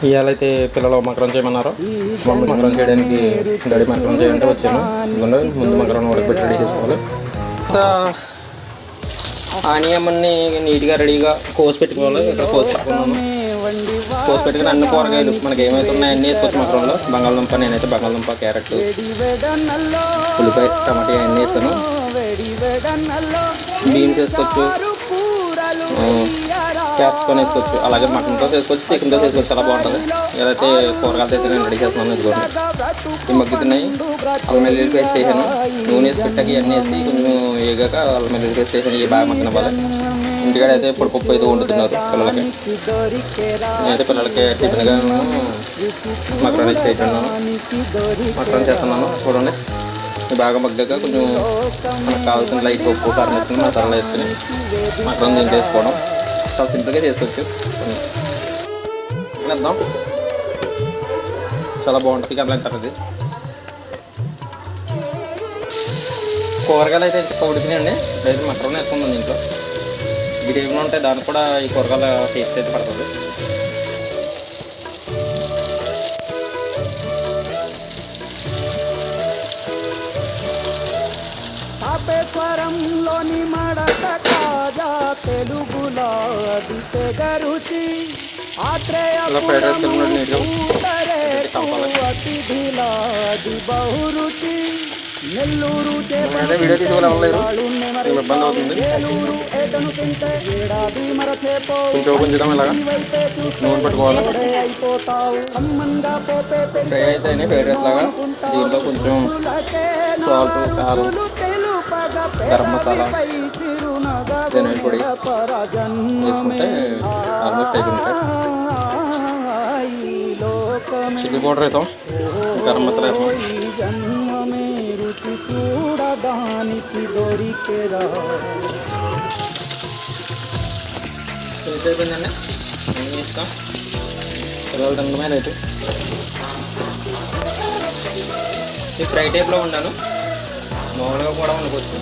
ఇవాళైతే పిల్లలు మకరం చేయమన్నారు. మమ్మల్ని మకరం చేయడానికి డాడీ మకరం చేయాలంటే వచ్చాను. ఇదిగోండి ముందు మకరం ఉడకబెట్టి రెడీ చేసుకోవాలి. ఆనియన్ని నీట్గా రెడీగా కోసి పెట్టుకోవాలి. ఇక్కడ కోసి పెట్టుకున్నాను. కోసి పెట్టుకుని అన్ని కూరగాయలు మనకి ఏమైతే ఉన్నాయో అన్నీ వేసుకోవచ్చు మకరంలో. బంగాళదుంప, నేనైతే బంగాళదుంప, క్యారెట్, ఉల్లిపాయ, టమాటా అన్నీ వేస్తాను. బీన్స్ వేసుకోవచ్చు, క్యాప్సికమ్ వేసుకోవచ్చు, అలాగే మటన్తో వేసుకోవచ్చు, చికెన్తో వేసుకోవచ్చు. చాలా బాగుంటుంది. ఏదైతే కూరగాయలు అయితే నేను రెడీ చేస్తున్నాను. ఇదిగోండి ఈ మగ్గుతున్నాయి. అల్లం వెల్లుల్లి పేస్ట్ వేసాను. నూనె వేసి పెట్టాక ఇవన్నీ వేసి కొంచెం వేగాక అల్లం వెల్లుల్లి పేస్ట్ వేసాను. ఇవి బాగా మగ్గనివ్వాలి. ఇంటికాడ అయితే పొడిపప్పు అయితే వండుతున్నారు పిల్లలకి. నేనైతే పిల్లలకి టిఫిన్గా మకరాన్ ఇచ్చి వేస్తున్నాను. మకరాన్ చేస్తున్నాను. చూడండి బాగా మగ్గాక కొంచెం మనకు కావాల్సిన లైట్ ఉప్పు, కారం వేసుకుని మసాలా వేసుకుని మకరాన్ దీంట్లో వేసుకోవడం చాలా సింపుల్గా చేసుకోవచ్చు. తినేద్దాం. చాలా బాగుంటుంది. చికెన్ లంచ్ అది. కూరగాయలు అయితే ఉడికినాయండి. అయితే మకరాన్ వేసుకుందాం. దీంట్లో గ్రేవీలో ఉంటాయి. దానికి కూడా ఈ కూరగాయల టేస్ట్ అయితే పడుతుంది. తాపేశ్వరంలోని మడత కాజా తెలుగులో అది తెగరుచి అతిథిలాది బహురుచి నెల్లూరు వీడియో తీసుకోవాలి. ఇబ్బంది అవుతుంది. కొంచెం ఓపెన్ చేద్దాం. ఇలాగా నూనె పెట్టుకోవాలి. ఫ్రై అయితే ఫ్రైడ్ రైస్ లాగా దీంట్లో కొంచెం సాల్ట్, కారం, గరం మసాలా, ధనియాల పొడి వేసుకుంటే ఆల్మోస్ట్ అయిపోయింటాయి. చిల్లీ పౌడర్ వేసాం, గరం మసాలా వేసాం. చూడడానికి దొరికేరా అయిపోయిందండి. అన్నీ ఇస్తాం. పిల్లలు తినడమే రైతు. ఈ ఫ్రై టైప్లో ఉంటాను. మామూలుగా కూడా వండుకోవచ్చు.